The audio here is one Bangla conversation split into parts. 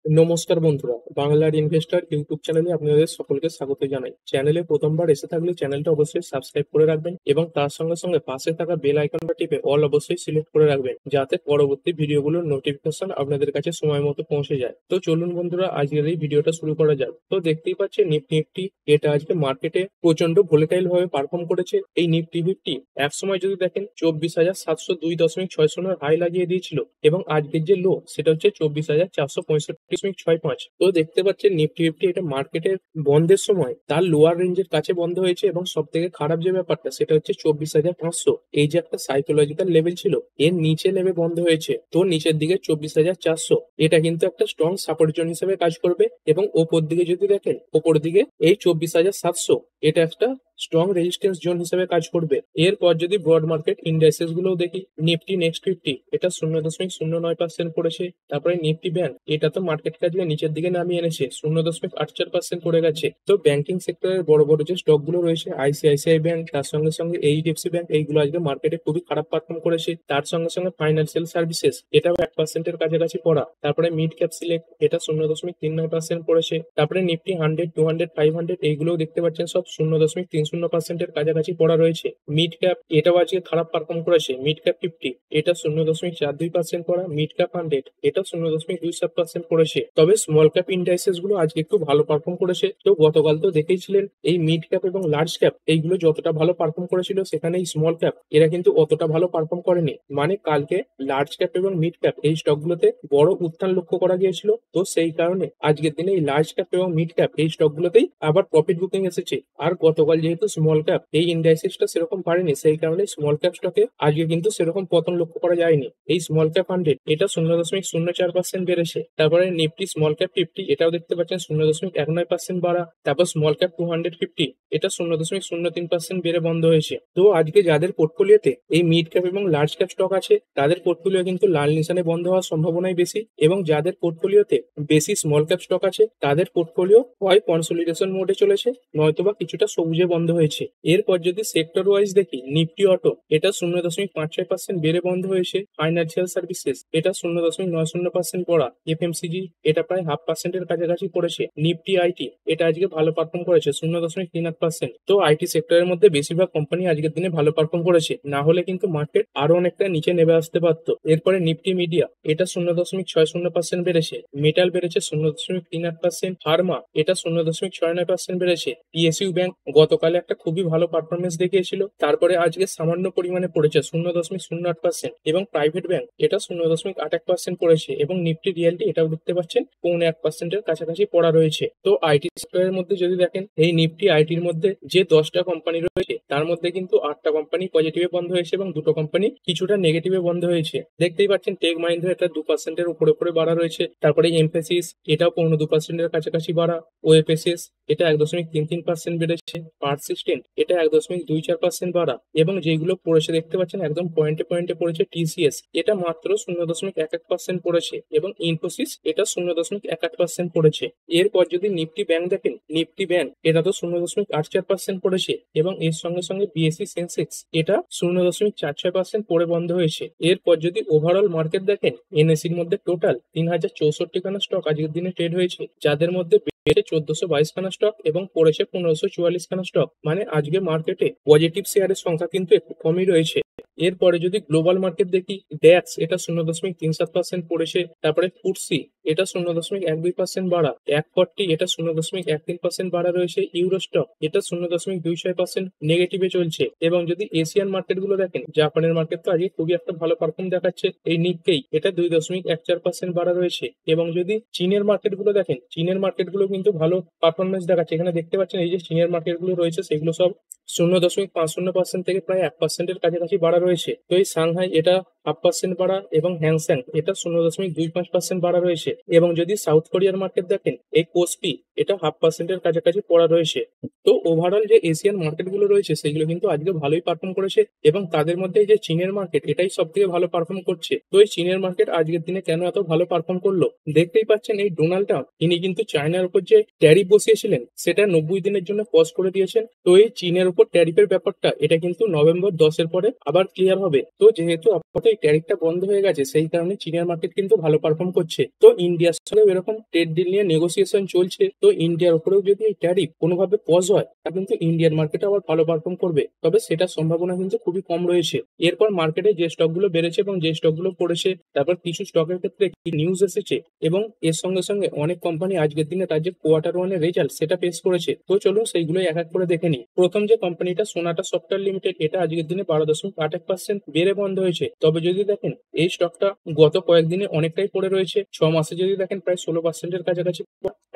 নমস্কার বন্ধুরা, বাংলার ইনভেস্টর ইউটিউব চ্যানেলে আপনাদের সকলকে স্বাগত জানাই। চ্যানেলে প্রথমবার এসে থাকলে চ্যানেলটা অবশ্যই সাবস্ক্রাইব করে রাখবেন এবং তার সঙ্গে সঙ্গে পাশে থাকা বেল আইকনটা টিপে অল অবশ্যই সিলেক্ট করে রাখবেন, যাতে পরবর্তী ভিডিওগুলোর নোটিফিকেশন আপনাদের কাছে সময় মতো পৌঁছে যায়। তো চলুন বন্ধুরা, আজকের এই ভিডিওটা শুরু করা যাক। তো দেখতেই পাচ্ছেন নিফটি এটা আজকে মার্কেটে প্রচন্ড ভোলেটাইল ভাবে পারফর্ম করেছে। এই নিফটি ফিফটি এক সময় যদি দেখেন 24,702.60 হাই লাগিয়ে দিয়েছিল এবং আজকের যে লো সেটা হচ্ছে 24,465.65। তো দেখতে পাচ্ছেন নিফটি ফিফটি এটা মার্কেটের বন্ধের সময় তার লোয়ার রেঞ্জের কাছে বন্ধ হয়েছে এবং সব থেকে খারাপ যে ব্যাপারটা সেটা হচ্ছে 24,500, এই যে একটা সাইকোলজিক্যাল লেভেল ছিল এর নিচে নেমে বন্ধ হয়েছে। তো নিচের দিকে 24,400 এটা কিন্তু একটা স্ট্রং সাপোর্ট জোন হিসেবে কাজ করবে এবং ওপর দিকে যদি দেখেন ওপর দিকে এই 24,700 এটা একটা স্ট্রং রেজিস্ট্যান্স জোন হিসেবে কাজ করবে। এরপর যদি ব্রড মার্কেট ইন্ডাইসেস গুলো দেখি, নিফটি নেক্সট 50 এটা 0.09% পড়েছে। তারপরে নিফটি ব্যাংক এটা তো মার্কেট কাজে নিচের দিকে নামিয়ে এনেছে, 0.84% পড়ে গেছে। তো ব্যাংকিং সেক্টরের বড় বড় যে স্টক গুলো রয়েছে, আইসিআইসিআই ব্যাংক তার সঙ্গে সঙ্গে এইচডিএফসি ব্যাংক, এইগুলো আজকে মার্কেটে খুবই খারাপ পারফর্ম করেছে। তার সঙ্গে সঙ্গে ফাইন্যান্সিয়াল সার্ভিসেস এটাও 1%-এর কাছাকাছি পড়া। তারপরে মিড ক্যাপ সিলেক্ট এটা 0.39% পড়েছে। তারপরে নিফটি 100, 200, 500 এইগুলোও দেখতে পাচ্ছেন সব 0.30%-এর কাছাকাছি পড়া রয়েছে। মিড ক্যাপ এটাও আজকে খারাপ পারফর্ম করেছে। মিড ক্যাপ 50 এটা 0.42% পড়া। মিড ক্যাপ 100 এটা 0.27% পড়েছে। তবে স্মল ক্যাপ ইন্ডাইসেস গুলো আজকে একটু ভালো পারফর্ম করেছে। তো গতকাল তো দেখেইছিলেন এই মিড ক্যাপ এবং লার্জ ক্যাপ এইগুলো যতটা ভালো পারফর্ম করেছিল, সেখানে এই স্মল ক্যাপ এরা কিন্তু অতটা ভালো পারফর্ম করেনি। মানে কালকে লার্জ ক্যাপ এবং মিড ক্যাপ এই স্টকগুলোতে বড় উত্থান লক্ষ্য করা গিয়েছিল। তো সেই কারণে আজকের দিনে এই লার্জ ক্যাপ এবং মিড ক্যাপ এই স্টকগুলোতেই আবার প্রফিট বুকিং এসেছে। আর গতকাল যেহেতু স্মল ক্যাপ এই ইন্ডাইসেসটা সেরকম পারেনি, সেই কারণে স্মল ক্যাপ স্টকে আজকে কিন্তু সেরকম পতন লক্ষ্য করা যায়নি। এই স্মল ক্যাপ 100 এটা 0.04% বেড়েছে। তারপরে নিফটি স্মল ক্যাপ 50 এটাও দেখতে পাচ্ছেন 0.19% বাড়া। তারপর স্মল ক্যাপ 250 এটা 0.03% বেড়ে বন্ধ হয়েছে। তো আজকে যাদের পোর্টফোলিওতে এই মিড ক্যাপ এবং লার্জ ক্যাপ স্টক আছে তাদের পোর্টফোলিও কিন্তু লাল নিশানে বন্ধ হওয়ার সম্ভাবনাই বেশি, এবং যাদের পোর্টফোলিওতে বেশি স্মল ক্যাপ স্টক আছে তাদের পোর্টফোলিও হয় কনসলিডেশন মোডে চলেছে, নয়তোবা কিছুটা সবুজে বন্ধ হয়েছে। এরপর যদি সেক্টর ওয়াইজ দেখি, নিফটি অটো এটা 0.56% বেড়ে বন্ধ হয়েছে। ফাইন্যান্সিয়াল সার্ভিসেস এটা 0.90% পড়া। এফএমসিজি এটা প্রায় 0.5%-এর কাছাকাছি পড়েছে। নিফটি আইটি এটা আজকে ভালো পারফর্ম করেছে 0.38%। তো আইটি সেক্টরের মধ্যে বেশিরভাগ কোম্পানি আজকের দিনে ভালো পারফর্ম করেছে, না হলে কিন্তু মার্কেট আরো অনেকটা নিচে নেমে আসতে পারতো। এরপরে নিফটি মিডিয়া এটা 0.60% বেড়েছে। মেটাল বেড়েছে 0.38%। ফার্মা এটা 0.69% বেড়েছে। পিএসইউ ব্যাংক গতকালে একটা খুবই ভালো পারফরমেন্স দেখিয়েছিল, তারপরে আজকে সামান্য পরিমাণে পড়েছে 0.08%। এবং প্রাইভেট ব্যাংক এটা 0.81% পড়েছে। এবং নিফটি রিয়েলটি এটাও দেখতে পাচ্ছেন 0.1%-এর কাছাকাছি পড়া রয়েছে। তো আইটি সেক্টরের মধ্যে যদি দেখেন, এই নিফটি আইটির মধ্যে যে 10টা কোম্পানি রয়েছে তার মধ্যে কিন্তু 8টা কোম্পানি পজিটিভে বন্ধ হয়েছে এবং 2টো কোম্পানি কিছুটা নেগেটিভে বন্ধ হয়েছে। দেখতেই পাচ্ছেন টেক মাহিন্দ্রা এটা 2%-এর উপরে উপরে বাড়া রয়েছে। তারপরে এমফেসিস এটাও 2% কাছাকাছি বাড়া। ওএফএসএস এটা 1.33% বেড়েছে। পারসিস্টেন্ট এটা 1.24% বাড়া। এবং যেগুলো পড়েছে দেখতে পাচ্ছেন একদম পয়েন্টে পয়েন্টে পড়েছে, টিসিএস এটা মাত্র 0.11% পড়েছে এবং ইনফোসিস এটা 0.18% পড়েছে। এরপর যদি নিফটি ব্যাংক দেখেন, নিফটি ব্যাংক এটা তো 0.84% পড়েছে এবং এর সঙ্গে সঙ্গে বিএসসি সেন্সেক্স এটা 0.46% পড়ে বন্ধ হয়েছে। এরপর যদি ওভারঅল মার্কেট দেখেন, এনএসির মধ্যে টোটাল 3064 খানা স্টক আজকের দিনে ট্রেড হয়েছে, যাদের মধ্যে 1422 খানা স্টক এবং পড়েছে 1544 খানা স্টক। মানে আজকে মার্কেটে পজিটিভ শেয়ারের সংখ্যা কিন্তু একটু কমই রয়েছে। এরপরে যদি গ্লোবাল মার্কেট দেখি, ড্যাক্স এটা 0.37% পড়েছে। তারপরে ফুটসি এটা 0.12% বাড়া। 140 এটা 0.13% বাড়া রয়েছে। ইউরোস্টক এটা 0.26% নেগেটিভে চলছে। এবং যদি এশিয়ান মার্কেট গুলো দেখেন, জাপানের মার্কেট তো আজকে খুবই একটা ভালো পারফর্ম দেখাচ্ছে, এই নিক্কেই এটা 2.14% বাড়া রয়েছে। এবং যদি চীনের মার্কেট গুলো দেখেন, চীনের মার্কেট গুলো কিন্তু ভালো পারফরমেন্স দেখাচ্ছে। এখানে দেখতে পাচ্ছেন এই যে চীনের মার্কেট গুলো রয়েছে সেগুলো সব 0.50% থেকে প্রায় 1%-এর কাছাকাছি বাড়া রয়েছে। তো এই সাংহাই এটা 0.5% বাড়া এবং হ্যাংসেং এটা 0.25% বাড়া রয়েছে। এবং যদি সাউথ কোরিয়ার মার্কেট দেখেন, এই কোসপি এটা 0.5%-এর কাছাকাছি পড়া রয়েছে। তো ওভারঅল যে এশিয়ান মার্কেট গুলো রয়েছে সেগুলো কিন্তু আজকে ভালোই পারফর্ম করেছে, এবং তাদের মধ্যে এই যে চীনের মার্কেট এটাই সব থেকে ভালো পারফর্ম করছে। তো এই চীনের মার্কেট আজকের দিনে কেন এত ভালো পারফর্ম করলো, দেখতেই পাচ্ছেন এই ডোনাল্ড ট্রাম্প ইনি কিন্তু চায়নার উপর যে ট্যারিফ বসিয়েছিলেন সেটা 90 দিনের জন্য পজ করে দিয়েছেন। তো এই চীনের উপর ট্যারিফের ব্যাপারটা এটা কিন্তু নভেম্বর 10-এর পরে আবার ক্লিয়ার হবে। তো যেহেতু আপাতত এই ট্যারিফটা বন্ধ হয়ে গেছে, সেই কারণে চীনের মার্কেট কিন্তু ভালো পারফর্ম করছে। তো ইন্ডিয়ার সঙ্গে এরকম ট্রেড ডিল নিয়ে নেগোসিয়েশন চলছে, তো ইন্ডিয়ার উপরেও যদি এই ট্যারিফ কোনোভাবে পজ হয় তাহলে কিন্তু ইন্ডিয়ান মার্কেট আবার ভালো পারফর্ম করবে, তবে সেটার সম্ভাবনা কিন্তু খুবই কম রয়েছে। এরপর মার্কেটে যে স্টকগুলো বেড়েছে এবং যে স্টকগুলো পড়েছে, তারপর কিছু স্টকের ক্ষেত্রে কি নিউজ এসেছে, এবং এর সঙ্গে সঙ্গে অনেক কোম্পানি আজকের দিনে তার যে কোয়ার্টার ওয়ানের রেজাল্ট সেটা পেশ করেছে। তো চলুন সেইগুলো এক এক করে দেখে নিই। প্রথম যে কোম্পানিটা সোনাটা সফটওয়্যার লিমিটেড, এটা আজকের দিনে 12.81% বেড়ে বন্ধ হয়েছে। তবে যদি দেখেন এই স্টকটা গত কয়েকদিনে অনেকটাই পড়ে রয়েছে। 6 মাসে যদি দেখেন প্রায় 16%-এর কাছাকাছি,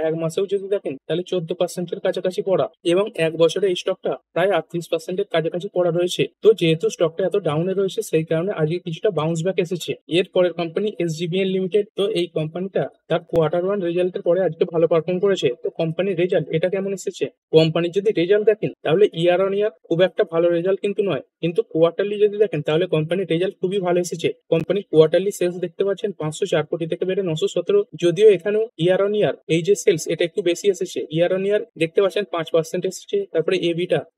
এক মাসেও যদি দেখেন তাহলে 14%-এর কাছাকাছি পড়া, এবং এক বছরে এই স্টকটা প্রায় 38%-এর কাছাকাছি পড়া রয়েছে। তো যেহেতু স্টকটা এত ডাউনে রয়েছে সেই কারণে আজকে কিছুটা বাউন্স ব্যাক এসেছে। এর পরের কোম্পানি এসজিবিএন লিমিটেড, তো এই কোম্পানিটা তার কোয়ার্টার ওয়ান রেজাল্টের পরে আজকে ভালো পারফর্ম করেছে। তো কোম্পানির রেজাল্ট এটা কেমন এসেছে, কোম্পানির যদি রেজাল্ট দেখেন তাহলে ইয়ার অন ইয়ার খুব একটা ভালো রেজাল্ট কিন্তু নয়, কিন্তু কোয়ার্টারলি যদি দেখেন তাহলে কোম্পানির রেজাল্ট খুবই ভালো এসেছে। কোম্পানির কোয়ার্টারলি সেলস দেখতে পাচ্ছেন 504 কোটি থেকে বেড়ে 917, যদিও এখানেও ইয়ার অন ইয়ার এই যে সেলস এটা একটু বেশি এসেছে। ইয়ার অন ইয়ার দেখতে পাচ্ছেন 5% এসেছে। তারপরে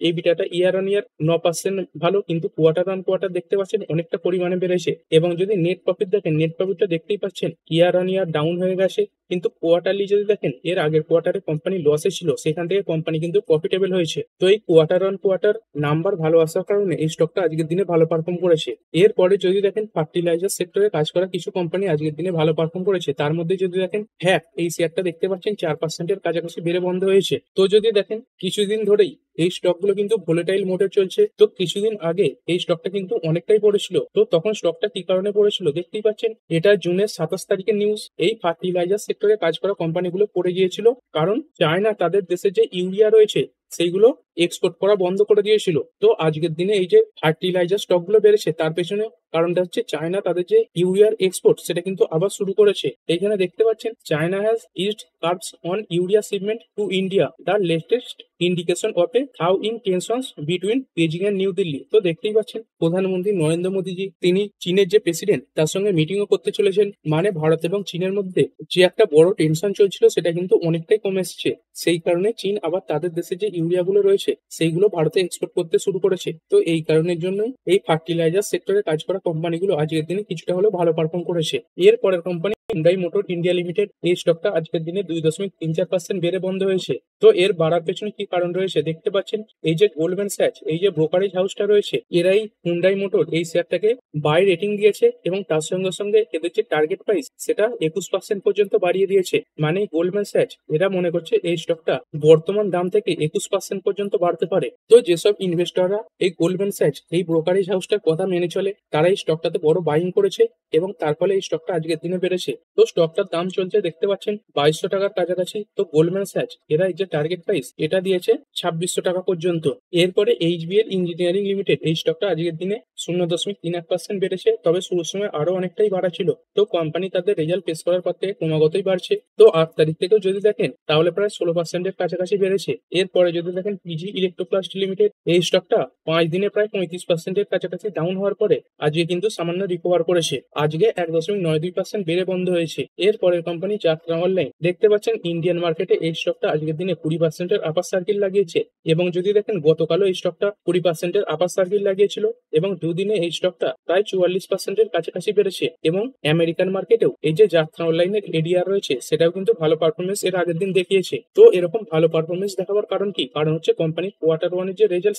এবিটাটা ইয়ার অন ইয়ার 9% ভালো, কিন্তু কোয়ার্টার অন কোয়ার্টার দেখতে পাচ্ছেন অনেকটা পরিমাণে বেড়েছে। এবং যদি নেট প্রফিট দেখেন, নেট প্রফিটটা দেখতেই পাচ্ছেন ইয়ার অন ইয়ার ডাউন হয়ে গেছে, কিন্তু কোয়ার্টারলি যদি দেখেন এর আগের কোয়ার্টারে কোম্পানি লসে ছিল, সেখান থেকে কোম্পানি কিন্তু প্রফিটেবল হয়েছে। তো এই কোয়ার্টার অন কোয়ার্টার নাম্বার ভালো আসার কারণে এই স্টকটা আজকের দিনে ভালো পারফর্ম করেছে। এরপরে যদি দেখেন ফার্টিলাইজার সেক্টরে কাজ করা কিছু কোম্পানি আজকের দিনে ভালো পারফর্ম করেছে। তার মধ্যে যদি দেখেন হ্যাঁ, এই শেয়ারটা দেখতে পাচ্ছেন 4%-এর কাছাকাছি বেড়ে বন্ধ হয়েছে। তো যদি দেখেন কিছুদিন ধরেই এই স্টকগুলো কিন্তু ভোলেটাইল মোডে চলছে। তো কিছুদিন আগে এই স্টকটা কিন্তু অনেকটাই পড়েছিল। তো তখন স্টকটা কি কারণে পড়েছিল দেখতেই পাচ্ছেন, এটা জুনের 27 তারিখের নিউজ। এই ফার্টিলাইজার সেক্টরে কাজ করা কোম্পানিগুলো পড়ে গিয়েছিল কারণ চায়না তাদের দেশে যে ইউরিয়া রয়েছে সেইগুলো এক্সপোর্ট করা বন্ধ করে দিয়েছিল। তো আজকের দিনে এই যে ফার্টিলাইজার স্টকগুলো বেড়েছে তার পেছনে কারণটা হচ্ছে চায়না তাদের যে ইউরিয়ার এক্সপোর্ট সেটা কিন্তু আবার শুরু করেছে। এখানে দেখতে পাচ্ছেন China has eased curbs on urea shipment to India, the latest indication of a thaw in tensions between Beijing and New Delhi. তো দেখতেই পাচ্ছেন প্রধানমন্ত্রী নরেন্দ্র মোদীজি তিনি চীনের যে প্রেসিডেন্ট তার সঙ্গে মিটিংও করতে চলেছেন, মানে ভারত এবং চীনের মধ্যে যে একটা বড় টেনশন চলছিল সেটা কিন্তু অনেকটাই কমে এসেছে। সেই কারণে চীন আবার তাদের দেশে যে ইউরিয়া গুলো রয়েছে সেইগুলো ভারতে এক্সপোর্ট করতে শুরু করেছে। তো এই কারণের জন্যই এই ফার্টিলাইজার সেক্টরে কাজ করা কোম্পানিগুলো আজকের দিনে কিছুটা হলেও ভালো পারফর্ম করেছে। এর পরের company Hyundai motor India limited, এই স্টকটা আজকের দিনে 2.34% বেড়ে বন্ধ হয়েছে। তো এর বাড়ার পেছনে কি কারণ রয়েছে দেখতে পাচ্ছেন, এই যে গোল্ডম্যান স্যাচ এই যে ব্রোকারেজ হাউসটা রয়েছে এরাই হুন্ডাই মোটর এই শেয়ারটাকে বাই রেটিং দিয়েছে, এবং তার সঙ্গে সঙ্গে এদের যে টার্গেট প্রাইস সেটা 21% পর্যন্ত বাড়িয়ে দিয়েছে। মানে গোল্ডম্যান স্যাচ এরা মনে করছে এই স্টকটা বর্তমান দাম থেকে 21% পর্যন্ত বাড়তে পারে। তো যেসব ইনভেস্টররা এই গোল্ডম্যান স্যাচ এই ব্রোকারেজ হাউসটার কথা মেনে চলে তারা এই স্টকটাতে বড় বাইং করেছে, এবং তার ফলে এই স্টকটা আজকের দিনে বেড়েছে। তো স্টকটার দাম চলছে দেখতে পাচ্ছেন 2200 টাকার কাছাকাছি। তো গোল্ডম্যান স্যাচ এরা এই যে টার্গেট প্রাইস এটা দিয়েছে 2600 টাকা পর্যন্ত। এরপরে এইচবিএল ইঞ্জিনিয়ারিং লিমিটেড, এই স্টকটা আজকের দিনে 0.31% বেড়েছে, তবে শুরুর সময় আরো অনেকটাই বাড়া ছিল। তো কোম্পানি তাদের রেজাল্ট পেশ করার পর থেকে ক্রমাগতই বাড়ছে। তো 8 তারিখ থেকেও যদি দেখেন তাহলে প্রায় 16%-এর কাছাকাছি বেড়েছে। এরপরে যদি দেখেন পিজি ইলেকট্রোপ্লাস্ট লিমিটেড, এই স্টকটা 5 দিনে প্রায় 35%-এর কাছাকাছি ডাউন হওয়ার পরে আজকে কিন্তু সামান্য রিকভার করেছে। আজকে 1.92% বেড়ে বন্ধ হয়েছে। এর পরের কোম্পানি যাত্রা অনলাইন, দেখতে পাচ্ছেন ইন্ডিয়ান মার্কেটে এই স্টকটা আজকের দিনে 20%-এর আপার সার্কিল লাগিয়েছে, এবং যদি দেখেন গতকালও এই স্টকটা 20%-এর আপার সার্কিল লাগিয়েছিল, এবং দুদিনে এই স্টকটা প্রায় 44%-এর কাছাকাছি বেড়েছে। এবং আমেরিকান মার্কেটেও এই যে যাত্রা অনলাইনের এডিআর রয়েছে সেটাও কিন্তু ভালো পারফরমেন্স এর আগের দিন দেখিয়েছে। তো এরকম ভালো পারফরমেন্স দেখাবার কারণ কি, কারণ হচ্ছে কোম্পানির কোয়ার্টার ওয়ানের যে রেজাল্ট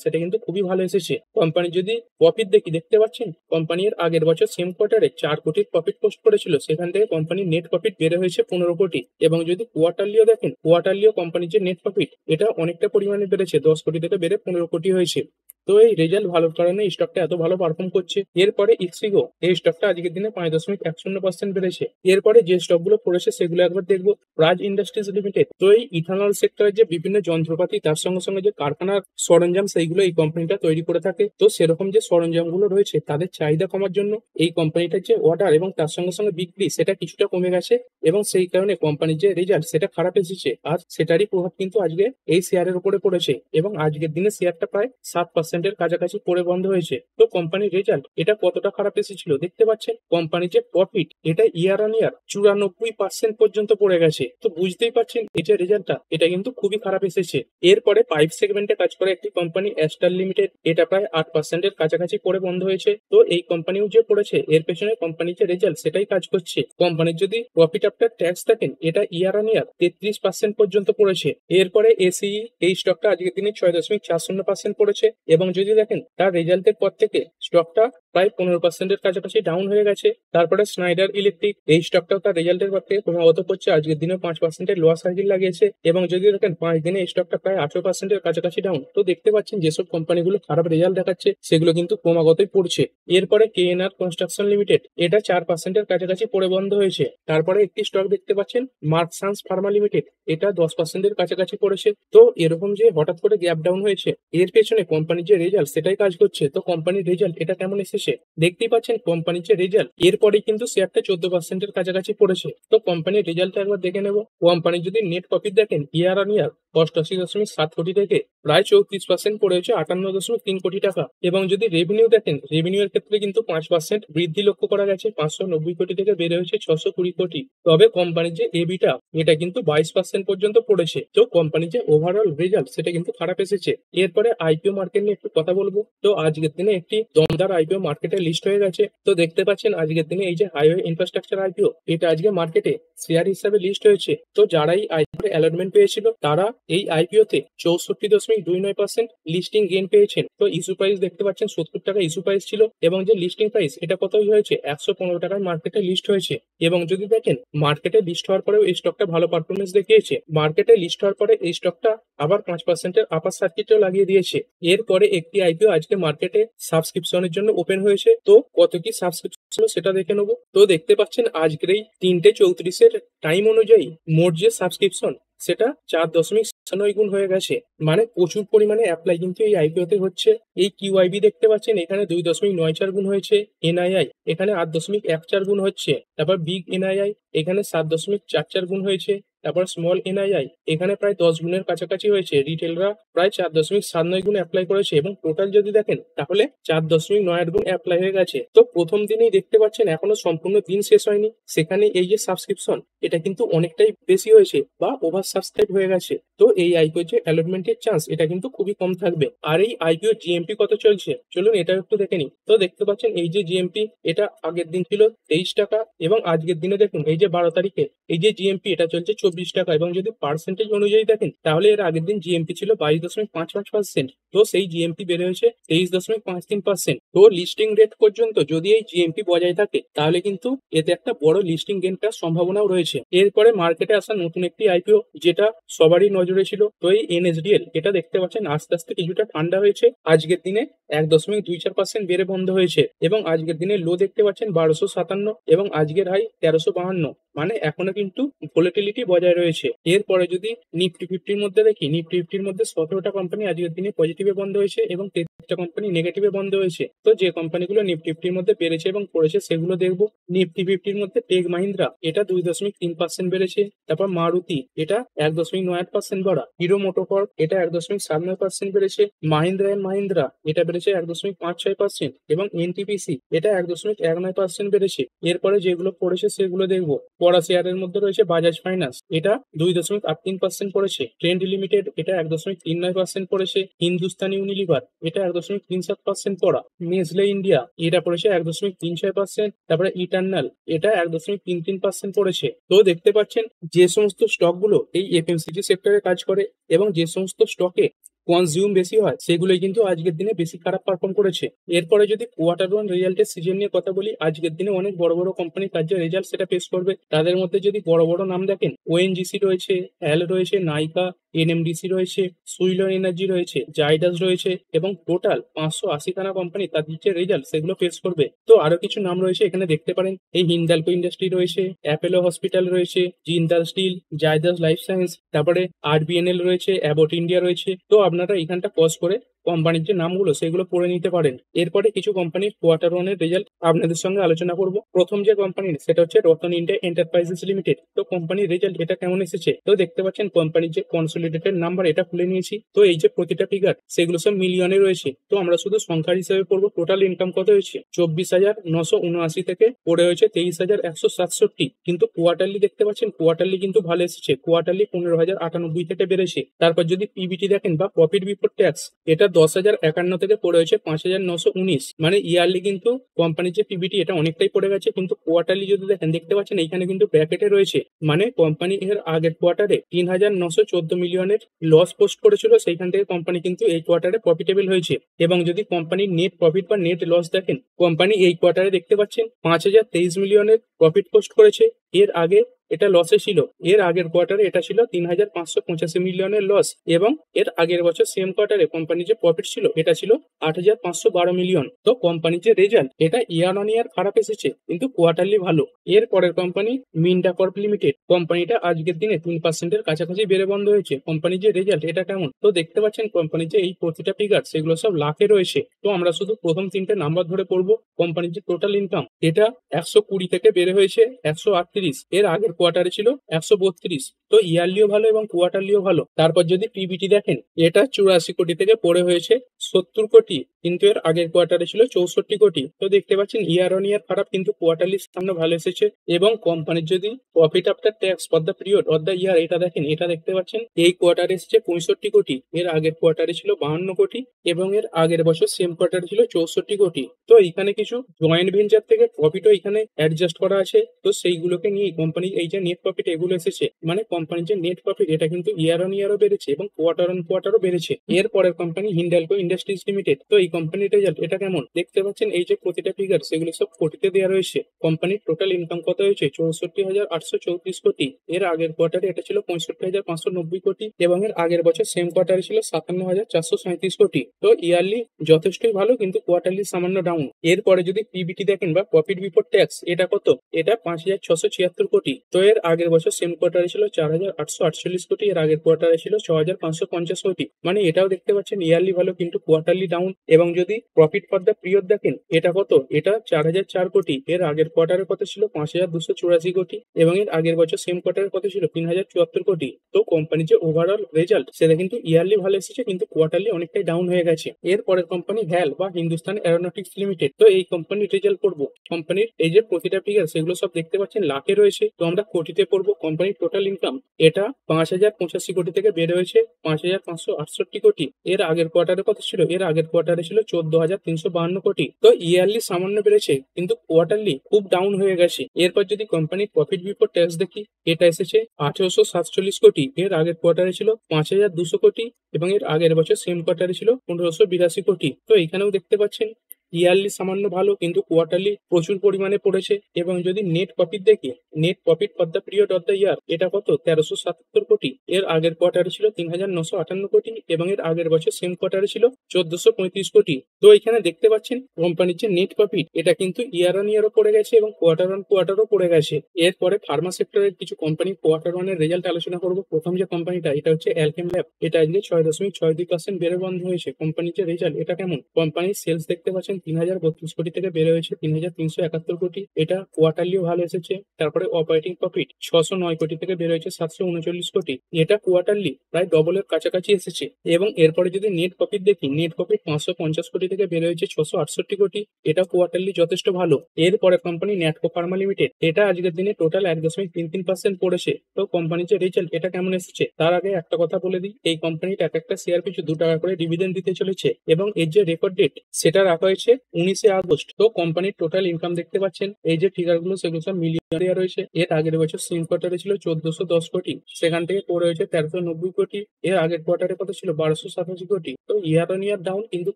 সেটা কিন্তু খুবই ভালো এসেছে। কোম্পানি যদি প্রফিট দেখতে পাচ্ছেন কোম্পানির আগের বছর সেম কোয়ার্টারে 4 কোটির প্রফিট পোস্ট করেছিল, সেখান থেকে কোম্পানির নেট প্রফিট বেড়ে হয়েছে 15 কোটি। এবং যদি কোয়ার্টারলিও দেখেন কোয়ার্টারলিও কোম্পানির যে নেট প্রফিট এটা অনেকটা পরিমাণে বেড়েছে, 10 কোটি থেকে বেড়ে 15 কোটি হয়েছে। তো এই রেজাল্ট ভালোর কারণে এই স্টকটা এত ভালো পারফর্ম করছে। এরপরে ইক্সিগো, এই স্টকটা আজকের দিনে 5.10% বেড়েছে। এরপরে যে স্টকগুলো পড়েছে সেগুলো একবার দেখবো। প্রাজ ইন্ডাস্ট্রিজ লিমিটেড, তো এই ইথানল সেক্টরের যে বিভিন্ন যন্ত্রপাতি তার সঙ্গে সঙ্গে যে কারখানার সরঞ্জাম সেইগুলো এই কোম্পানিটা তৈরি করে থাকে। তো সেরকম যে সরঞ্জামগুলো রয়েছে তাদের চাহিদা কমার জন্য এই কোম্পানিটার যে অর্ডার এবং তার সঙ্গে সঙ্গে বিক্রি সেটা কিছুটা কমে গেছে, এবং সেই কারণে কোম্পানির যে রেজাল্ট সেটা খারাপ এসেছে। আর সেটারই প্রভাব কিন্তু আজকে এই শেয়ারের উপরে পড়েছে, এবং আজকের দিনে শেয়ারটা প্রায় 7% 5%-এর কাছাকাছি পড়ে বন্ধ হয়েছে। তো কোম্পানির রেজাল্ট এটা কতটা খারাপ এসেছিল দেখতে পাচ্ছেন। কোম্পানির যে প্রফিট এটা ইয়ার অন ইয়ার 94% পর্যন্ত পড়ে গেছে। তো বুঝতেই পারছেন এই যে রেজাল্টটা এটা কিন্তু খুবই খারাপ এসেছে। এরপরে পাইপ সেগমেন্টে কাজ করে একটি কোম্পানি অ্যাস্টার লিমিটেড, এটা প্রায় 8%-এর কাছাকাছি পড়ে বন্ধ হয়েছে। তো এই কোম্পানিও যে পড়েছে এর পেছনে কোম্পানির যে রেজাল্ট সেটাই কাজ করছে। কোম্পানির যদি প্রফিট আফটার ট্যাক্স দেখেন এটা ইয়ার অন ইয়ার 33% পর্যন্ত পড়েছে। এরপরে এসিই, এই স্টকটা আজকের দিনে 6.40% পড়েছে এবং যদি দেখেন তার রেজাল্টের পর থেকে স্টকটা প্রায় 15%-এর কাছাকাছি ডাউন হয়ে গেছে। তারপরে স্নাইডার ইলেকট্রিক, এই স্টকটাও তার রেজাল্টের পর থেকে ক্রমাগত করছে, আজকের দিনে 5%-এর লোয়ার সার্কিট লাগিয়েছে এবং যদি দেখেন 5 দিনে এই স্টকটা প্রায় 18%-এর কাছাকাছি ডাউন। তো দেখতে পাচ্ছেন যেসব কোম্পানিগুলো খারাপ রেজাল্ট দেখাচ্ছে সেগুলো কিন্তু ক্রমাগতই পড়ছে। এরপরে কেএনআর কনস্ট্রাকশন লিমিটেড, এটা 4%-এর কাছাকাছি পড়ে বন্ধ হয়েছে। তারপরে একটি স্টক দেখতে পাচ্ছেন মার্কসান্স ফার্মা লিমিটেড, এটা 10%-এর কাছাকাছি পড়েছে। তো এরকম যে হঠাৎ করে গ্যাপ ডাউন হয়েছে এর পেছনে কোম্পানির যে রেজাল্ট সেটাই কাজ করছে। তো কোম্পানির রেজাল্ট এটা কেমন এসেছে দেখতেই পাচ্ছেন। কোম্পানির যে রেজাল্ট এরপরেই কিন্তু শেয়ারটা 14%-এর কাছাকাছি পড়েছে। তো কোম্পানির রেজাল্টটা একবার দেখে নেব। কোম্পানির যদি নেট প্রফিট দেখেন ইয়ার অন ইয়ার 88.7 কোটি থেকে প্রায় 34% পড়ে হয়েছে 58.3 কোটি টাকা। এবং যদি রেভিনিউ দেখেন, রেভিনিউ এর ক্ষেত্রে কিন্তু 5% বৃদ্ধি লক্ষ্য করা গেছে, 590 কোটি থেকে বেড়ে হয়েছে 620 কোটি। তবে কোম্পানির যে এবিটা এটা কিন্তু 22% পর্যন্ত পড়েছে। তো কোম্পানির যে ওভারঅল রেজাল্ট সেটা কিন্তু খারাপ এসেছে। এরপরে আইপিও মার্কেট নিয়ে একটু কথা বলবো। তো আজকের দিনে একটি দমদার আইপিও মার্কেটে লিস্ট হয়ে গেছে। তো দেখতে পাচ্ছেন আজকের দিনে এই যে হাইওয়ে ইনফ্রাস্ট্রাকচার আইপিও এটা আজকে মার্কেটে শেয়ার হিসাবে লিস্ট হয়েছে। তো যারাই আইপিও অ্যালটমেন্ট পেয়েছিল তারা এই আইপিওতে 64.29% লিস্টিং গেইন পেয়েছেন। তো ইস্যু প্রাইস দেখতে পাচ্ছেন 70 টাকা ইস্যু প্রাইস ছিল এবং যে লিস্টিং প্রাইস এটা কতই হয়েছে 115 টাকায় মার্কেটে লিস্ট হয়েছে। এবং যদি দেখেন মার্কেটে লিস্ট হওয়ার পরেও এই স্টকটা ভালো পারফরমেন্স দেখিয়েছে। মার্কেটে লিস্ট হওয়ার পরে এই স্টকটা আবার 5%-এর আপার সার্কিটও লাগিয়ে দিয়েছে। এরপরে একটি আইপিও আজকে মার্কেটে সাবস্ক্রিপশনের জন্য ওপেন হয়েছে। তো কত কি সাবস্ক্রিপশন সেটা দেখে নেবো। তো দেখতে পাচ্ছেন আজকের এই 3:34-এর টাইম অনুযায়ী মোট যে সাবস্ক্রিপশন সেটা 4.96 গুণ হয়ে গেছে। মানে প্রচুর পরিমাণে অ্যাপ্লাই কিন্তু এই আইপিওতে হচ্ছে। এই কিউআইবি দেখতে পাচ্ছেন এখানে 2.94 গুণ হয়েছে। এনআইআই এখানে 8.14 গুণ হচ্ছে। তারপর বিগ এনআইআই এখানে 7.44 গুণ হয়েছে। তারপর স্মল এনআইআই এখানে প্রায় 10 গুণের কাছাকাছি হয়েছে। রিটেলরা প্রায় 4.79 গুণ অ্যাপ্লাই করেছে এবং টোটাল যদি দেখেন তাহলে 4.98 গুণ অ্যাপ্লাই হয়ে গেছে। তো প্রথম দিনেই দেখতে পাচ্ছেন এখনো সম্পূর্ণ দিন শেষ হয়নি, সেখানে এই যে সাবস্ক্রিপশন এটা কিন্তু অনেকটাই বেশি হয়েছে বা ওভার সাবস্ক্রাইব হয়ে গেছে। তো এই আইপিও যে অ্যালটমেন্টের চান্স এটা কিন্তু খুবই কম থাকবে। আর এই আইপিও জিএমপি কত চলছে চলুন এটা একটু দেখে নিই। তো দেখতে পাচ্ছেন এই যে জিএমপি এটা আগের দিন ছিল 23 টাকা এবং আজকের দিনে দেখুন এই যে 12 তারিখে এই যে জিএমপি এটা চলছে 24 টাকা এবং যদি পার্সেন্টেজ অনুযায়ী দেখেন তাহলে এর আগের দিন জিএমপি ছিল 22.55%। তো সেই জিএমপি বেড়ে হয়েছে 23.53%। তো লিস্টিং রেট পর্যন্ত যদি এই জিএমপি বজায় থাকে তাহলে কিন্তু এতে একটা বড় লিস্টিং গেইনটার সম্ভাবনাও রয়েছে। এরপরে মার্কেটে আসা নতুন একটি আইপিও যেটা সবারই নজরে ছিল, তো এই এনএসডিএল এটা দেখতে পাচ্ছেন আস্তে আস্তে কিছুটা ঠান্ডা হয়েছে। আজকের দিনে 1.24% বেড়ে বন্ধ হয়েছে এবং আজকের দিনে লো দেখতে পাচ্ছেন 1257 এবং আজকের হাই 1352। মানে এখনো কিন্তু ভোলাটিলিটি বজায় রয়েছে। এরপরে যদি নিফটি ফিফটির মধ্যে দেখি, নিফটি ফিফটির মধ্যে 17টা কোম্পানি আজকের দিনে পজিটিভে বন্ধ হয়েছে এবং 33টা কোম্পানি নেগেটিভে বন্ধ হয়েছে। তো যে কোম্পানিগুলো নিফটি ফিফটির মধ্যে বেড়েছে এবং পড়েছে সেগুলো দেখবো। নিফটি ফিফটির মধ্যে টেক মাহিন্দ্রা এটা 2.3% বেড়েছে। তারপর মারুতি এটা 1.98% বাড়া। হিরো মোটোকর্প এটা 1.79% বেড়েছে। মাহিন্দ্রা এন্ড মাহিন্দ্রা এটা বেড়েছে 1.56% এবং এনটিপিসি এটা 1.19% বেড়েছে। এরপরে যেগুলো পড়েছে সেগুলো দেখবো। পড়া শেয়ারের মধ্যে রয়েছে বাজাজ ফাইন্যান্স এটা 2.83% পড়েছে। ট্রেন্ড লিমিটেড এটা 1.39% পড়েছে। হিন্দুস্তান ইউনিলিভার এটা 1.37% পড়া। নেসলে ইন্ডিয়া এটা পড়েছে 1.36%। তারপরে ইটার্নাল এটা 1.33% পড়েছে। তো দেখতে পাচ্ছেন যে সমস্ত স্টকগুলো এই এফএমসিজি সেক্টরে কাজ করে এবং যে সমস্ত স্টকে কনজিউম বেশি হয় সেগুলোই কিন্তু আজকের দিনে বেশি খারাপ পারফর্ম করেছে। এরপরে যদি কোয়ার্টার ওয়ান রেজাল্টের সিজন নিয়ে কথা বলি, আজকের দিনে অনেক বড় বড় কোম্পানি তার যে রেজাল্ট সেটা পেশ করবে। তাদের মধ্যে যদি বড় বড় নাম দেখেন, ওএনজিসি রয়েছে, হ্যাল রয়েছে, নাইকা, এনএমডিসি রয়েছে, সুইলন এনার্জি রয়েছে, জাইডাস রয়েছে এবং টোটাল 580খানা কোম্পানি তাদের যে রেজাল্ট সেগুলো পেশ করবে। তো আরো কিছু নাম রয়েছে এখানে দেখতে পারেন, এই হিন্দালকো ইন্ডাস্ট্রি রয়েছে, অ্যাপেলো হসপিটাল রয়েছে, জিন্দাল স্টিল, জাইদাস লাইফ সায়েন্স, তারপরে আরবিএনএল রয়েছে, অ্যাবট ইন্ডিয়া রয়েছে। তো আপনারা এখানটা পজ করে কোম্পানির যে নামগুলো সেগুলো পড়ে নিতে পারেন। এরপরে কিছু কোম্পানির কোয়ার্টার ওয়ানের রেজাল্ট আপনাদের সঙ্গে আলোচনা করব। প্রথম যে কোম্পানির সেটা হচ্ছে রতন ইন্ডিয়া এন্টারপ্রাইজেস লিমিটেড। তো কোম্পানির রেজাল্ট এটা কেমন এসেছে, তো দেখতে পাচ্ছেন কোম্পানির যে কনসলিডেটেড নাম্বার এটা খুলে নিয়েছি। তো এই যে প্রতিটা ফিগার সেগুলো সব মিলিয়নে রয়েছে। তো আমরা শুধু সংখ্যার হিসেবে পড়বো। টোটাল ইনকাম কত হয়েছে 24,979 থেকে পড়ে হয়েছে 23,167। কিন্তু কোয়ার্টারলি দেখতে পাচ্ছেন কোয়ার্টারলি কিন্তু ভালো এসেছে। কোয়ার্টারলি 15,098 থেকে বেড়েছে। তারপর যদি পিবিটি দেখেন বা প্রফিট বিফোর ট্যাক্স, এটা 10,051 থেকে পড়ে হয়েছে 5,919। মানে ইয়ারলি কিন্তু কোম্পানির যে পিবিটি এটা অনেকটাই পড়ে গেছে। কিন্তু কোয়ার্টারলি যদি দেখেন দেখতে পাচ্ছেন এইখানে কিন্তু ব্র্যাকেটে রয়েছে, মানে কোম্পানি এর আগের কোয়ার্টারে 3,914 মিলিয়নের লস পোস্ট করেছিল, সেইখান থেকে কোম্পানি কিন্তু এই কোয়ার্টারে প্রফিটেবল হয়েছে। এবং যদি কোম্পানির নেট প্রফিট বা নেট লস দেখেন, কোম্পানি এই কোয়ার্টারে দেখতে পাচ্ছেন 5,023 মিলিয়নের প্রফিট পোস্ট করেছে। এর আগে এটা লসে ছিল। এর আগের কোয়ার্টারে এটা ছিল 3,585 মিলিয়নের লস। এবং এর আগের বছর সেম কোয়ার্টারে কোম্পানির যে প্রফিট ছিল এটা ছিল 8,512 মিলিয়ন। তো কোম্পানির যে রেজাল্ট এটা ইয়ার অন ইয়ার খারাপ এসেছে, কিন্তু কোয়ার্টারলি ভালো। এর পরের কোম্পানি মিন্ডা কর্প লিমিটেড। কোম্পানিটা আজকের দিনে 3% কাছাকাছি বেড়ে বন্ধ হয়েছে। কোম্পানির যে রেজাল্ট এটা কেমন, তো দেখতে পাচ্ছেন কোম্পানির যে এই প্রতিটা ফিগার সেগুলো সব লাখে রয়েছে। তো আমরা শুধু প্রথম তিনটে নাম্বার ধরে পড়বো। কোম্পানির যে টোটাল ইনকাম এটা 120 থেকে বেড়ে হয়েছে 138। এর আগের কোয়ার্টারে ছিল 132। তো ইয়ারলিও ভালো এবং কোয়ার্টারলিও ভালো। তারপর যদি পিবিটি দেখেন, এটা 84 কোটি থেকে পড়ে হয়েছে 70 কোটি। কিন্তু এর আগের কোয়ার্টারে ছিল 64 কোটি। তো দেখতে পাচ্ছেন ইয়ার অন ইয়ার খারাপ, কিন্তু কোয়ার্টারলির সামনে ভালো এসেছে। এবং কোম্পানির যদি profit after tax for the period of the year এটা দেখেন, এটা দেখতে পাচ্ছেন এই কোয়ার্টারে এসেছে 65 কোটি। এর আগের কোয়ার্টারে ছিল 52 কোটি এবং এর আগের বছর সেম কোয়ার্টারে ছিল 64 কোটি। তো এখানে কিছু জয়েন্ট ভেঞ্চার থেকে প্রফিটও এখানে অ্যাডজাস্ট করা আছে। তো সেইগুলোকে নিয়ে কোম্পানি এই যে নেট প্রফিট এগুলো এসেছে, মানে কোম্পানির যে নেট প্রফিট এটা কিন্তু ইয়ার অন ইয়ারও বেড়েছে এবং কোয়ার্টার অন কোয়ার্টারও বেড়েছে। এর পরের কোম্পানি হিন্ডালকো ইন্ডাস্ট্রিজ লিমিটেড। তো এই কোম্পানির রেজাল্ট এটা কেমন, দেখতে পাচ্ছেন এই যে প্রতিটা ফিগার সেগুলো সব কোটিতে দেওয়া রয়েছে। কোম্পানির টোটাল ইনকাম কত হয়েছে 64,834 কোটি। এর আগের কোয়ার্টারে এটা ছিল 65,590 কোটি এবং এর আগের বছর সেম কোয়ার্টারে ছিল 57,437 কোটি। তো ইয়ারলি যথেষ্টই ভালো, কিন্তু কোয়ার্টারলি সামান্য ডাউন। এরপরে যদি পিবিটি দেখেন বা প্রফিট বিফোর ট্যাক্স এটা কত, এটা 5,676 কোটি। তো এর আগের বছর সেম কোয়ার্টারে ছিল 4,848 কোটি। এর আগের কোয়ার্টারে ছিল 6,550 কোটি। মানে এটাও দেখতে পাচ্ছেন ইয়ারলি ভালো, কিন্তু কোয়ার্টারলি ডাউন। এবং যদি প্রফিট ফর দ্য পিরিয়ড দেখেন এটা কত, এটা 4,004 কোটি। এর আগের কোয়ার্টারে কত ছিল 5,284 কোটি এবং এর আগের বছর সেম কোয়ার্টারে কত ছিল 3,074 কোটি। তো কোম্পানির যে ওভারঅল রেজাল্ট সেটা কিন্তু ইয়ারলি ভালো এসেছে, কিন্তু কোয়ার্টারলি অনেকটাই ডাউন হয়ে গেছে। এর পরের কোম্পানি ভ্যাল বা হিন্দুস্তান এরোনটিক্স লিমিটেড। তো এই কোম্পানির রেজাল্ট পড়বো। কোম্পানির এই যে প্রতিটা ফিগার সেগুলো সব দেখতে পাচ্ছেন লাখে রয়েছে। তো আমরা কোটিতে পড়বো। কোম্পানির টোটাল ইনকাম এটা 5,085 কোটি থেকে বেড়ে হয়েছে 5,568 কোটি। এর আগের কোয়ার্টারে কত ছিল, এর আগের কোয়ার্টারে ছিল 14,352 কোটি। তো ইয়ারলি সামান্য বেড়েছে, কিন্তু কোয়ার্টারলি খুব ডাউন হয়ে গেছে। এরপর যদি কোম্পানির প্রফিট বিফোর ট্যাক্স দেখি, এটা এসেছে 1,847 কোটি। এর আগের কোয়ার্টারে ছিল 5,200 কোটি এবং এর আগের বছর সেম কোয়ার্টারে ছিল 1,582 কোটি। তো এখানেও দেখতে পাচ্ছেন ইয়ারলি সামান্য ভালো, কিন্তু কোয়ার্টারলি প্রচুর পরিমাণে পড়েছে। এবং যদি নেট প্রফিট দেখি, net profit for the period of the year এটা কত 1,377 কোটি। এর আগের কোয়ার্টারে ছিল 3,958 কোটি এবং এর আগের বছর সেম কোয়ার্টারে ছিল 1,435 কোটি। তো এখানে দেখতে পাচ্ছেন কোম্পানির যে নেট প্রফিট এটা কিন্তু ইয়ার অন ইয়ারও পড়ে গেছে এবং কোয়ার্টার অন কোয়ার্টারও পড়ে গেছে। এরপরে ফার্মা সেক্টরের কিছু কোম্পানি কোয়ার্টার ওয়ানের রেজাল্ট আলোচনা করবো। প্রথম যে কোম্পানিটা এটা হচ্ছে অ্যালকেম ল্যাব। এটা আজকে 6.62% বেড়ে বন্ধ হয়েছে। কোম্পানির যে রেজাল্ট এটা কেমন, কোম্পানির সেলস দেখতে পাচ্ছেন 3,032 কোটি থেকে বেড়ে হয়েছে 3,371 কোটি। এটা কোয়ার্টারলিও ভালো এসেছে। তারপরে অপারেটিং প্রফিট 609 কোটি থেকে বেড়ে হয়েছে 739 কোটি। এটা কোয়ার্টারলি প্রায় ডবলের কাছাকাছি এসেছে। এবং এরপরে যদি নেট প্রফিট দেখি, নেট প্রফিট 550 কোটি থেকে বেড়ে হয়েছে 668 কোটি। এটা কোয়ার্টারলি যথেষ্ট ভালো। এরপরে কোম্পানি ন্যাটকো ফার্মা লিমিটেড। এটা আজকের দিনে টোটাল 1.33% পড়েছে। তো কোম্পানির যে রেজাল্ট এটা কেমন এসেছে, তার আগে একটা কথা বলে দিই, এই কোম্পানিটা এক একটা শেয়ার পিছু 2 টাকা করে ডিভিডেন্ড দিতে চলেছে এবং এর যে রেকর্ড ডেট সেটা রাখা হয়েছে 19 আগস্ট। তো কোম্পানির টোটাল ইনকাম দেখতে পাচ্ছেন এই যে ফিগারগুলো সেগুলো সব মিলিয়ন দেওয়া রয়েছে। এর আগের বছর সেম কোয়ার্টারে ছিল 1,410 কোটি, সেখান থেকে পড়ে হয়েছে 1,390 কোটি। এর আগের কোয়ার্টারে কত ছিল 1,287 কোটি। তো ইয়ার অন ইয়ার ডাউন, কিন্তু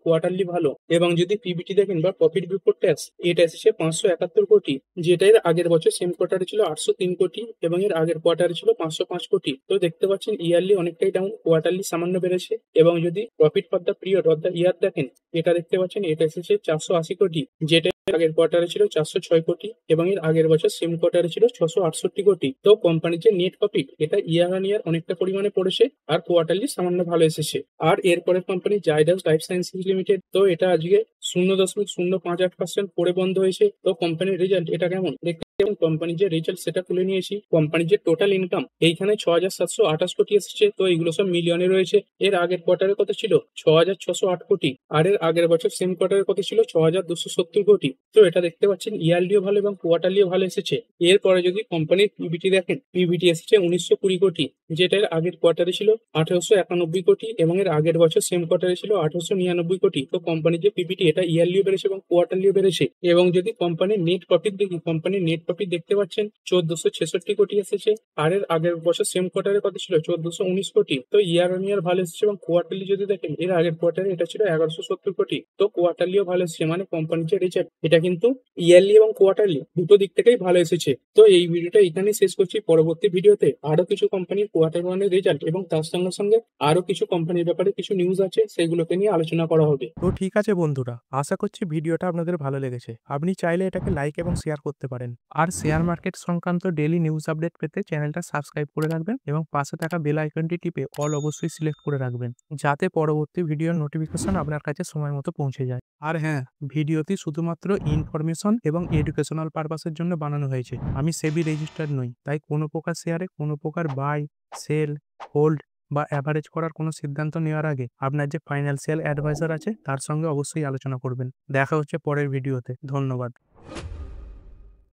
কোয়ার্টারলি ভালো। এবং যদি পিবিটি দেখেন বা প্রফিট বিফোর ট্যাক্স, এটা এসেছে 571 কোটি, যেটা এর আগের বছর সেম কোয়ার্টারে ছিল 803 কোটি এবং এর আগের কোয়ার্টারে ছিল 505 কোটি। তো দেখতে পাচ্ছেন ইয়ারলি অনেকটাই ডাউন, কোয়ার্টারলি সামান্য বেড়েছে। এবং যদি profit for the period of the year দেখেন, এটা দেখতে পাচ্ছেন এটা এসেছে 480 কোটি, যেটা আগের কোয়ার্টারে ছিল 406 কোটি এবং এর আগের বছর সেম কোয়ার্টারে ছিল 668 কোটি। তো কোম্পানির যে নেট প্রফিট এটা ইয়ার অন ইয়ার অনেকটা পরিমাণে পড়েছে, আর কোয়ার্টারলি সামান্য ভালো এসেছে। আর এরপরের company Zydus life sciences limited, তো এটা আজকে 0.058% পড়ে বন্ধ হয়েছে। তো কোম্পানির রেজাল্ট এটা কেমন দেখতে, যেমন কোম্পানির যে রেজাল্ট সেটা তুলে নিয়েছি। কোম্পানির যে টোটাল ইনকাম এইখানে 6,728 কোটি এসেছে, তো এগুলো সব মিলিয়নে রয়েছে। এর আগের কোয়ার্টারে কত ছিল? 6,608 কোটি। আর এর আগের বছর সেম কোয়ার্টারে কত ছিল? 6,270 কোটি। তো এটা দেখতে পাচ্ছেন ইয়ারলিও ভালো এবং কোয়ার্টারলিও ভালো এসেছে। এরপরে যদি কোম্পানির পিবিটি দেখেন, পিবিটি এসেছে 1920 কোটি, যেটা এর আগের কোয়ার্টারে ছিল 1891 কোটি এবং এর আগের বছর সেম কোয়ার্টারে ছিল 1899 কোটি। তো কোম্পানির যে পিবিটি এটা ইয়ারলিও বেড়েছে এবং কোয়ার্টারলিও বেড়েছে। এবং যদি কোম্পানির নেট প্রফিট দেখি, কোম্পানির নেট প্রফিট দেখতে পাচ্ছেন 1466 কোটি এসেছে। আর এর আগের বছর সেম কোয়ার্টারে কত ছিল? 1419 কোটি। তো ইয়ার অন ইয়ার ভালো এসেছে এবং কোয়ার্টারলি যদি দেখেন, এর আগের কোয়ার্টারে এটা ছিল 1170 কোটি। তো কোয়ার্টারলিও ভালো এসেছে, মানে কোম্পানির যে রেজাল্ট এটা কিন্তু ইয়ারলি এবং কোয়ার্টারলি দুটো দিক থেকেই ভালো এসেছে। তো এই ভিডিওটা এখানেই শেষ করছি। পরবর্তী ভিডিওতে আরো কিছু কোম্পানির কোয়ার্টার ওয়ানের রেজাল্ট এবং তার সঙ্গে সঙ্গে আরো কিছু কোম্পানির ব্যাপারে কিছু নিউজ আছে, সেগুলোকে নিয়ে আলোচনা করা হবে। তো ঠিক আছে বন্ধুরা, আশা করছি ভিডিওটা আপনাদের ভালো লেগেছে। আপনি চাইলে এটাকে লাইক এবং শেয়ার করতে পারেন। আর শেয়ার মার্কেট সংক্রান্ত ডেইলি নিউজ আপডেট পেতে চ্যানেলটা সাবস্ক্রাইব করে রাখবেন এবং পাশে থাকা বেল আইকনটি টিপে অল অবশ্যই সিলেক্ট করে রাখবেন, যাতে পরবর্তী ভিডিওর নোটিফিকেশন আপনার কাছে সময় মতো পৌঁছে যায়। আর হ্যাঁ, ভিডিওটি শুধুমাত্র ইনফরমেশন এবং এডুকেশনাল পারপাসের জন্য বানানো হয়েছে। আমি সেবি রেজিস্টার্ড নই, তাই কোনো প্রকার শেয়ারে কোনো প্রকার বাই, সেল, হোল্ড বা অ্যাভারেজ করার কোনো সিদ্ধান্ত নেওয়ার আগে আপনার যে ফাইন্যান্সিয়াল অ্যাডভাইজার আছে তার সঙ্গে অবশ্যই আলোচনা করবেন। দেখা হচ্ছে পরের ভিডিওতে। ধন্যবাদ।